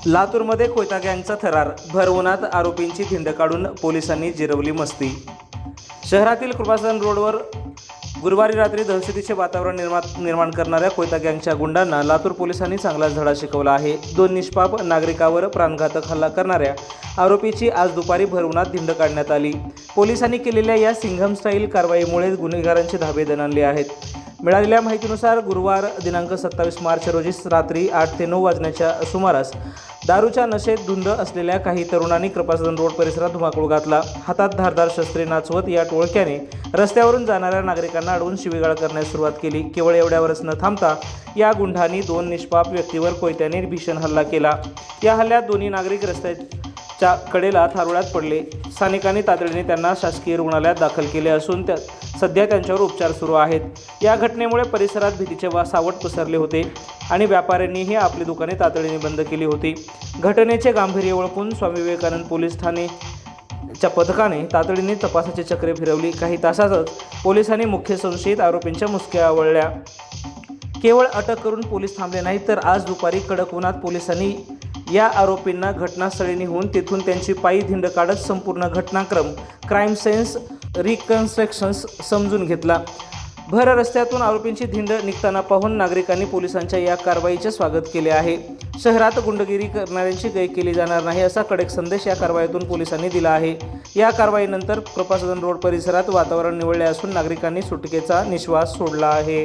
लातूरमध्ये कोयता गँगचा थरार, भर उन्हात आरोपींची धिंड काढून पोलिसांनी जिरवली मस्ती। शहरातील कृपासन रोडवर गुरुवारी रात्री दहशतीचे वातावरण निर्माण करणाऱ्या कोयता गँगच्या गुंडांना लातूर पोलिसांनी चांगलाच धडा शिकवला आहे। दोन निष्पाप नागरिकावर प्राणघातक हल्ला करणाऱ्या आरोपीची आज दुपारी भर उन्हात धिंड काढण्यात आली। पोलिसांनी केलेल्या या सिंघम स्टाईल कारवाईमुळे गुन्हेगारांचे धाबे दणाणले आहेत। मिळालेल्या माहितीनुसार गुरुवार दिनांक 27 मार्च रोजी रात्री 8 ते 9 वाजण्याच्या सुमारास दारूच्या नशेत धुंद असलेल्या काही तरुणांनी कृपासन रोड परिसरात धुमाकूळ घातला। हातात धारदार शस्त्रे नाचवत या टोळक्याने रस्त्यावरून जाणाऱ्या नागरिकांना अडवून शिवीगाळ करण्यास सुरुवात केली। केवळ एवढ्यावरच न थांबता या गुंडांनी दोन निष्पाप व्यक्तीवर कोयत्याने भीषण हल्ला केला। या हल्ल्यात दोन्ही नागरिक रस्त्याच्या कडेला थारोळ्यात पडले। स्थानिकांनी तातडीने त्यांना शासकीय रुग्णालयात दाखल केले असून सध्या त्यांच्यावर उपचार सुरू आहेत। या घटनेमुळे परिसरात भीतीचे सावट पसरले होते आणि व्यापाऱ्यांनीही आपली दुकाने तातडीने बंद केली होती। घटनेचे गांभीर्य ओळखून स्वामी विवेकानंद पोलीस ठाणेच्या पथकाने तातडीने तपासाची चक्रे फिरवली। काही तासातच पोलिसांनी मुख्य संशयित आरोपींच्या मुसक्या आवळल्या। केवळ अटक करून पोलीस थांबले नाहीत, तर आज दुपारी कडक उन्हात पोलिसांनी या आरोपींना घटनास्थळी नेऊन तेथून त्यांची पायी धिंड काढत संपूर्ण घटनाक्रम क्राईम सेन्स रिकन्स्ट्रक्शन्स समजून घेतला। भर रस्त्यातून आरोपींची धिंड निघताना पाहून नागरिकांनी पोलिसांच्या या कारवाईचे स्वागत केले आहे। शहरात गुंडगिरी करणाऱ्यांची गय केली जाणार नाही असा कडक संदेश या कारवाईतून पोलिसांनी दिला आहे। या कारवाईनंतर कृपासन रोड परिसरात वातावरण निवळले असून नागरिकांनी सुटकेचा निश्वास सोडला आहे।